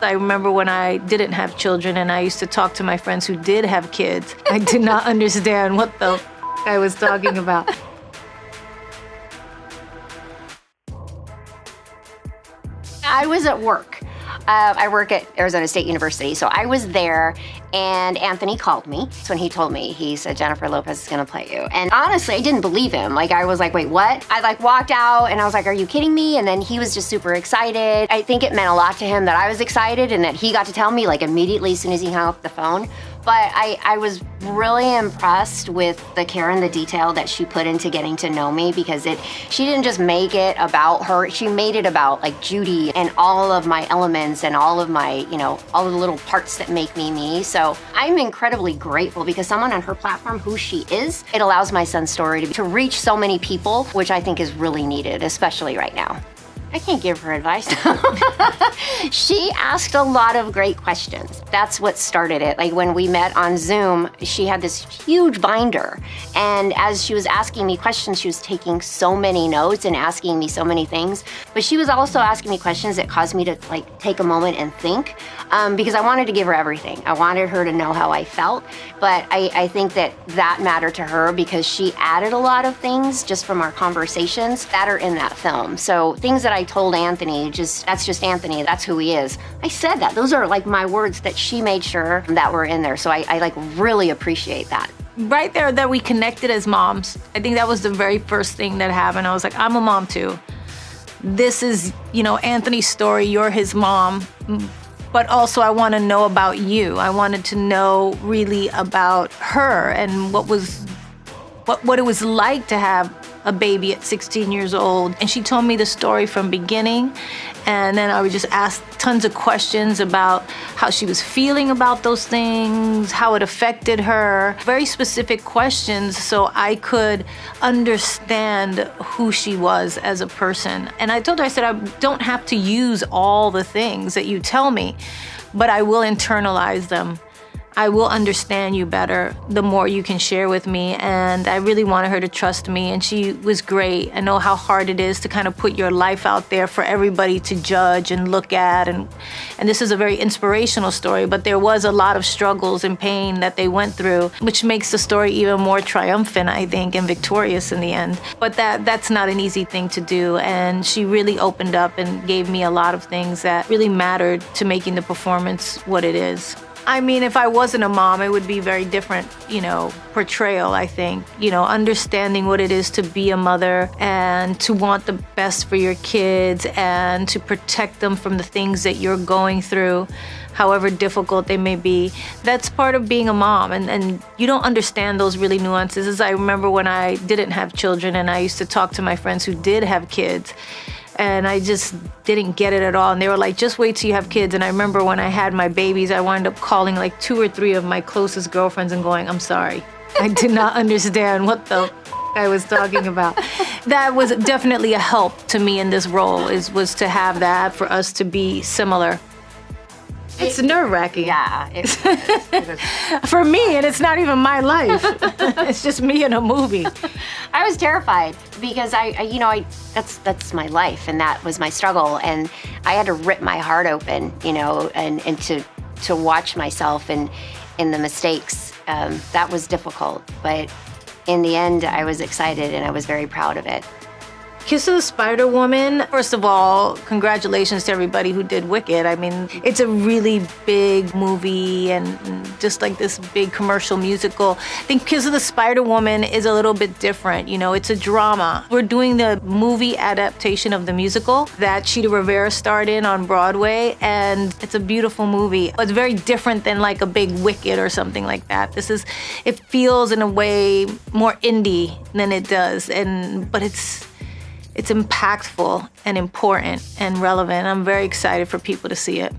I remember when I didn't have children and I used to talk to my friends who did have kids. I did not understand what the I was talking about. I was at work. I work at Arizona State University, so I was there, and Anthony called me. So when he told me, he said, Jennifer Lopez is gonna play you. And honestly, I didn't believe him. I was like, wait, what? I walked out and I was like, are you kidding me? And then he was just super excited. I think it meant a lot to him that I was excited and that he got to tell me immediately as soon as he hung up the phone. But I was really impressed with the care and the detail that she put into getting to know me, because she didn't just make it about her, she made it about Judy and all of my elements and all of my, all of the little parts that make me me. So I'm incredibly grateful, because someone on her platform, who she is, it allows my son's story to reach so many people, which I think is really needed, especially right now. I can't give her advice. She asked a lot of great questions. That's what started it. When we met on Zoom, she had this huge binder. And as she was asking me questions, she was taking so many notes and asking me so many things. But she was also asking me questions that caused me to take a moment and think, because I wanted to give her everything. I wanted her to know how I felt. But I think that mattered to her, because she added a lot of things just from our conversations that are in that film. So things that I told Anthony, that's just Anthony, that's who he is. I said that. Those are my words that she made sure that were in there. So I really appreciate that. Right there, that we connected as moms. I think that was the very first thing that happened. I was like, I'm a mom too. This is, Anthony's story, you're his mom. But also I want to know about you. I wanted to know really about her and what it was like to have a baby at 16 years old. And she told me the story from beginning. And then I would just ask tons of questions about how she was feeling about those things, how it affected her. Very specific questions so I could understand who she was as a person. And I told her, I said, I don't have to use all the things that you tell me, but I will internalize them. I will understand you better the more you can share with me. And I really wanted her to trust me, and she was great. I know how hard it is to kind of put your life out there for everybody to judge and look at. And this is a very inspirational story, but there was a lot of struggles and pain that they went through, which makes the story even more triumphant, I think, and victorious in the end. But that's not an easy thing to do. And she really opened up and gave me a lot of things that really mattered to making the performance what it is. I mean, if I wasn't a mom, it would be very different, portrayal, I think. Understanding what it is to be a mother and to want the best for your kids and to protect them from the things that you're going through, however difficult they may be. That's part of being a mom, and you don't understand those really nuances. As I remember when I didn't have children and I used to talk to my friends who did have kids, and I just didn't get it at all. And they were like, just wait till you have kids. And I remember when I had my babies, I wound up calling 2 or 3 of my closest girlfriends and going, I'm sorry. I did not understand what the I was talking about. That was definitely a help to me in this role, was to have that, for us to be similar. It's nerve-wracking. Yeah. For me, and it's not even my life. It's just me in a movie. I was terrified because that's my life, and that was my struggle, and I had to rip my heart open, and to watch myself and in the mistakes. That was difficult, but in the end, I was excited and I was very proud of it. Kiss of the Spider Woman, first of all, congratulations to everybody who did Wicked. I mean, it's a really big movie and just this big commercial musical. I think Kiss of the Spider Woman is a little bit different. It's a drama. We're doing the movie adaptation of the musical that Cheetah Rivera starred in on Broadway, and it's a beautiful movie. It's very different than a big Wicked or something like that. It feels in a way more indie than it does, but it's impactful and important and relevant. I'm very excited for people to see it.